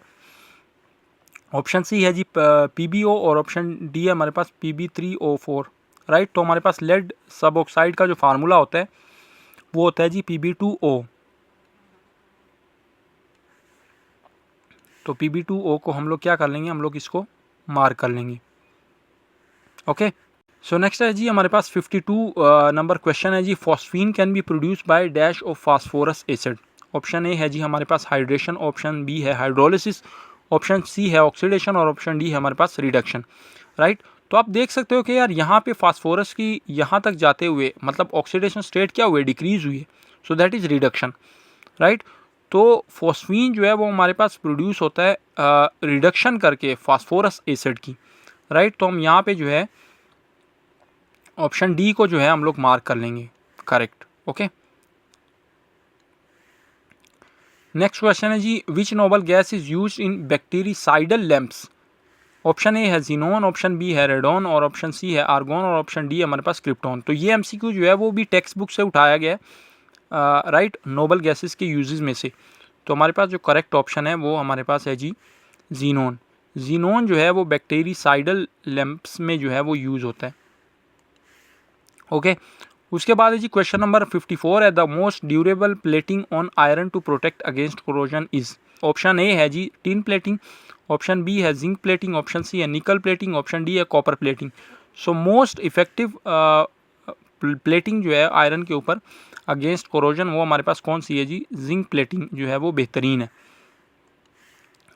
Speaker 1: ऑप्शन सी है जी PbO और ऑप्शन डी है हमारे पास Pb3O4, राइट। तो हमारे पास लेड सब ऑक्साइड का जो फार्मूला होता है वो होता है जी Pb2O। तो Pb2O को हम लोग क्या कर लेंगे, हम लोग इसको मार्क कर लेंगे। ओके, सो नेक्स्ट है जी हमारे पास 52 नंबर क्वेश्चन है जी, phosphine can be produce by dash of phosphorous acid. Option A है जी हमारे पास हाइड्रेशन, ऑप्शन बी है हाइड्रोलिसिस, ऑप्शन सी है ऑक्सीडेशन और ऑप्शन डी है हमारे पास रिडक्शन, राइट। तो आप देख सकते हो कि यार यहाँ पे फास्फोरस की यहाँ तक जाते हुए मतलब ऑक्सीडेशन स्टेट क्या हुए, डिक्रीज हुई है, so that is reduction, right. तो फॉस्फीन जो है वो हमारे पास प्रोड्यूस होता है रिडक्शन करके फास्फोरस एसिड की, राइट। तो हम यहाँ पे जो है ऑप्शन डी को जो है हम लोग मार्क कर लेंगे करेक्ट। ओके, नेक्स्ट क्वेश्चन है जी, which noble gas is used in bactericidal lamps. Option A है जीनोन, ऑप्शन बी है रेडोन और ऑप्शन सी है आर्गोन और ऑप्शन डी है हमारे पास क्रिप्टोन। तो ये एमसीक्यू जो है वो भी टेक्स्ट बुक से उठाया गया है, राइट, नोबल गैसेस के यूजेस में से। तो हमारे पास जो करेक्ट ऑप्शन है वो हमारे पास है जी जीनोन। जीनोन जो है वो बैक्टीरिसाइडल लैंप्स में जो है वो यूज़ होता है। ओके, उसके बाद है जी क्वेश्चन नंबर 54 है, the most durable plating on iron to protect against corrosion is. Option A है जी टिन प्लेटिंग, ऑप्शन बी है जिंक प्लेटिंग, ऑप्शन सी है निकल प्लेटिंग, ऑप्शन डी है copper plating. So most effective plating जो है iron के ऊपर against corrosion वो हमारे पास कौन सी है जी, जिंक प्लेटिंग जो है वो बेहतरीन है।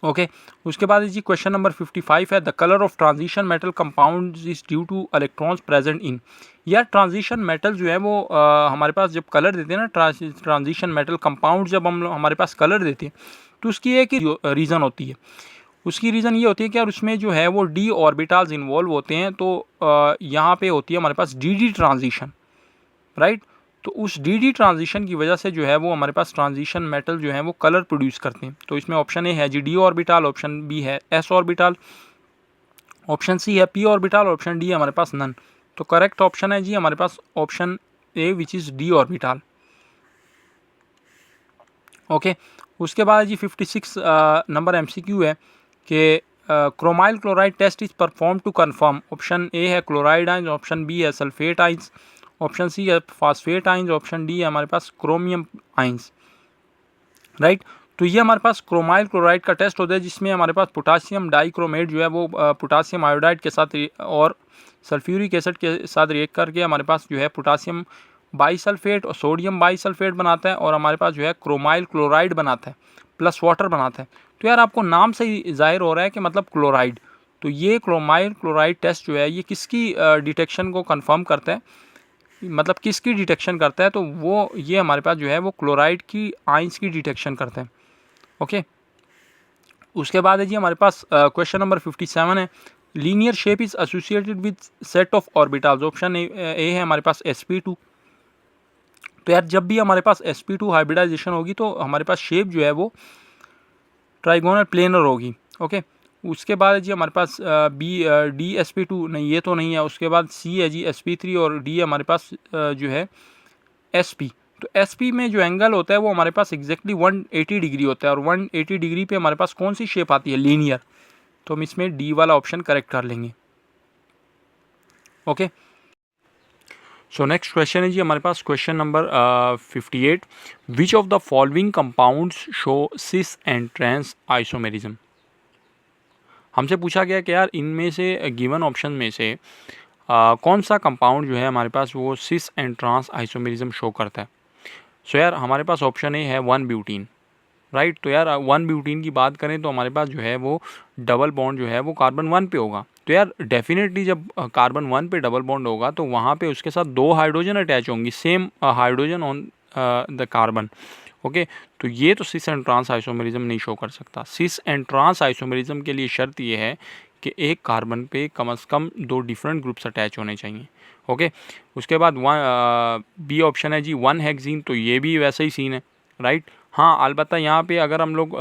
Speaker 1: ओके, उसके बाद जी क्वेश्चन नंबर 55 है, the colour of transition metal compound is due two electrons present in. या ट्रांजिशन मेटल जो है वो हमारे पास जब कलर देते हैं ना, ट्रांजिशन मेटल कंपाउंड जब हम हमारे पास कलर देते हैं तो उसकी एक ही रीज़न होती है। उसकी रीज़न ये होती है कि यार उसमें जो है वो डी ऑर्बिटल्स इन्वॉल्व होते हैं। तो यहाँ पे होती है हमारे पास डी ट्रांजिशन, राइट। तो उस डी ट्रांजिशन की वजह से जो है वो हमारे पास ट्रांजिशन मेटल जो है वो कलर प्रोड्यूस करते हैं। तो इसमें ऑप्शन ए है जी डी ऑर्बिटल, ऑप्शन बी है एस ऑर्बिटल, ऑप्शन सी है पी ऑर्बिटल, ऑप्शन डी है हमारे पास नन। तो करेक्ट ऑप्शन है जी हमारे पास option A which is D orbital. Okay, उसके बाद जी 56 नंबर एमसीक्यू है कि chromyl chloride test is perform to confirm. Option A है क्लोराइड आइंस, ऑप्शन बी है सल्फेट आइंस, ऑप्शन सी है फास्फेट आइंस, ऑप्शन डी है हमारे पास क्रोमियम आइंस, राइट। तो ये हमारे पास क्रोमाइल क्लोराइड का टेस्ट होता है जिसमें हमारे पास पोटासियम डाइक्रोमेट जो है वो पोटासियम आयोडाइड के साथ और सल्फ्यूरिक एसिड के साथ रिएक्ट करके हमारे पास जो है पोटासियम बाईसल्फेट और सोडियम बाईसल्फेट बनाता है और हमारे पास जो है क्रोमाइल क्लोराइड बनाता है प्लस वाटर बनाता है। तो यार आपको नाम से ही जाहिर हो रहा है कि मतलब क्लोराइड। तो ये क्रोमाइल क्लोराइड टेस्ट जो है ये किसकी डिटेक्शन को कंफर्म करता है, मतलब किसकी डिटेक्शन करता है? तो वो ये हमारे पास जो है वो क्लोराइड की आइंस की डिटेक्शन करते हैं। ओके, उसके बाद है जी हमारे पास क्वेश्चन नंबर 57 है, linear shape is associated with set of orbitals. Option A है हमारे पास sp2। तो यार जब भी हमारे पास sp2 हाइब्रिडाइजेशन होगी तो हमारे पास शेप जो है वो ट्राइगोनल प्लेनर होगी। ओके, उसके बाद है जी हमारे पास डी sp2 नहीं, ये तो नहीं है। उसके बाद सी है जी sp3 और डी है हमारे पास जो है sp। तो sp में जो एंगल होता है वो हमारे पास एग्जैक्टली 180 डिग्री होता है और 180 डिग्री पे हमारे पास कौन सी शेप आती है, लीनियर। तो हम इसमें डी वाला ऑप्शन करेक्ट कर लेंगे। ओके, सो नेक्स्ट क्वेश्चन है जी हमारे पास question number 58, which of the following compounds show cis and trans isomerism. हमसे पूछा गया कि यार इनमें से गिवन ऑप्शन में से कौन सा कंपाउंड जो है हमारे पास वो सिस एंड ट्रांस आइसोमेरिज्म शो करता है। सो यार हमारे पास ऑप्शन ए है 1 ब्यूटीन, राइट। तो यार 1 ब्यूटीन की बात करें तो हमारे पास जो है वो डबल बॉन्ड जो है वो कार्बन 1 पे होगा। तो यार डेफिनेटली जब कार्बन 1 पे डबल बॉन्ड होगा तो वहाँ पे उसके साथ 2 हाइड्रोजन अटैच होंगी, same hydrogen on the carbon. Okay, तो ये तो सिस एंड ट्रांस आइसोमेरिज्म नहीं शो कर सकता। सिस एंड ट्रांस आइसोमेरिज्म के लिए शर्त ये है कि एक कार्बन पे कम से कम 2 डिफरेंट ग्रुप्स अटैच होने चाहिए। ओके, उसके बाद बी ऑप्शन है जी 1 हेक्सीन, तो ये भी वैसा ही सीन है, राइट। हाँ, अलबत्ता यहाँ पे अगर हम लोग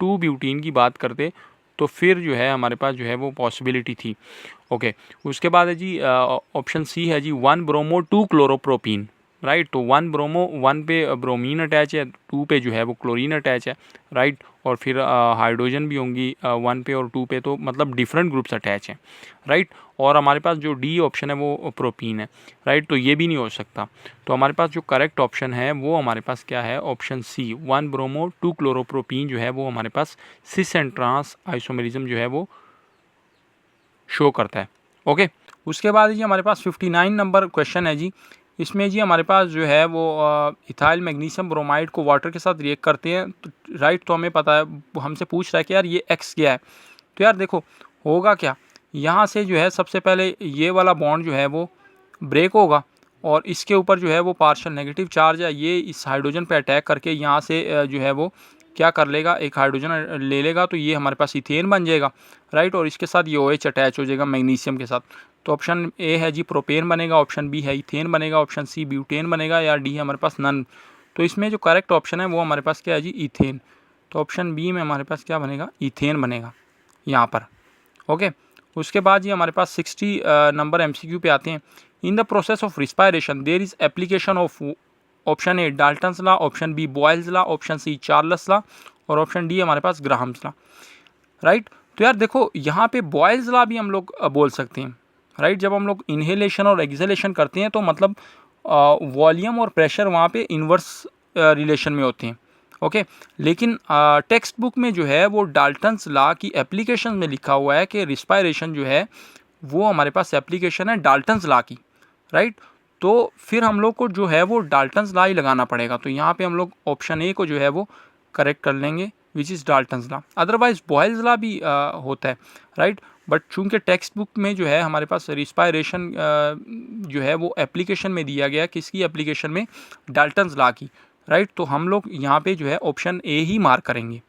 Speaker 1: 2 ब्यूटीन की बात करते तो फिर जो है हमारे पास जो है वो पॉसिबिलिटी थी। ओके, उसके बाद है जी ऑप्शन सी है जी 1 ब्रोमो 2 क्लोरोप्रोपीन, राइट। तो 1 ब्रोमो 1 पे ब्रोमीन अटैच है, 2 पे जो है वो क्लोरीन अटैच है, राइट। और फिर हाइड्रोजन भी होंगी 1 पे और 2 पे, तो मतलब डिफरेंट ग्रुप्स अटैच हैं, राइट। और हमारे पास जो डी ऑप्शन है वो प्रोपीन है, राइट। तो ये भी नहीं हो सकता। तो हमारे पास जो करेक्ट ऑप्शन है वो हमारे पास क्या है, ऑप्शन सी 1 ब्रोमो 2 क्लोरोप्रोपीन जो है वो हमारे पास सिस एंड ट्रांस आइसोमेरिज्म जो है वो शो करता है। ओके, उसके बाद जी हमारे पास 59 नंबर क्वेश्चन है जी। इसमें जी हमारे पास जो है वो इथाइल मैग्नीशियम ब्रोमाइड को वाटर के साथ रिएक्ट करते हैं, तो राइट। तो हमें पता है, वो हमसे पूछ रहा है कि यार ये एक्स क्या है। तो यार देखो होगा क्या, यहाँ से जो है सबसे पहले ये वाला बॉन्ड जो है वो ब्रेक होगा और इसके ऊपर जो है वो पार्शियल नेगेटिव चार्ज है, ये इस हाइड्रोजन पे अटैक करके यहाँ से जो है वो क्या कर लेगा, एक हाइड्रोजन ले लेगा, तो ये हमारे पास इथेन बन जाएगा, राइट। और इसके साथ ये OH अटैच हो जाएगा मैग्नीशियम के साथ। तो ऑप्शन ए है जी प्रोपेन बनेगा, ऑप्शन बी है इथेन बनेगा, ऑप्शन सी ब्यूटेन बनेगा, या डी है हमारे पास नन। तो इसमें जो करेक्ट ऑप्शन है वो हमारे पास क्या है जी, इथेन। तो ऑप्शन बी में हमारे पास क्या बनेगा, इथेन बनेगा यहाँ पर। ओके, उसके बाद जी हमारे पास 60 नंबर MCQ पे आते हैं। In the process of respiration there is application of option A Dalton's law, option B Boyle's law, option C Charles law, और ऑप्शन डी हमारे पास ग्राहम्स लॉ, राइट। तो यार देखो यहाँ पे बॉयल्स लॉ भी हम लोग बोल सकते हैं, राइट। जब हम लोग इन्हेलेशन और एक्सहेलेशन करते हैं तो मतलब वॉल्यूम और प्रेशर वहाँ पे इन्वर्स रिलेशन में होते हैं। ओके, लेकिन टेक्स्ट बुक में जो है वो डाल्टन्स लॉ की एप्लीकेशन में लिखा हुआ है कि रिस्पायरेशन जो है वो हमारे पास एप्लीकेशन है डाल्टन्स लॉ की, राइट। तो फिर हम लोग को जो है वो डाल्टन्स लॉ ही लगाना पड़ेगा। तो यहाँ पे हम लोग ऑप्शन ए को जो है वो करेक्ट कर लेंगे, which is Dalton's law. Otherwise Boyle's law भी होता है, राइट। बट चूंकि टेक्स्ट बुक में जो है हमारे पास रिस्पायरेशन जो है वो एप्लीकेशन में दिया गया, किसकी एप्लीकेशन में, डाल्टन्स लॉ की, राइट। तो हम लोग यहाँ पे जो है ऑप्शन ए ही मार्क करेंगे।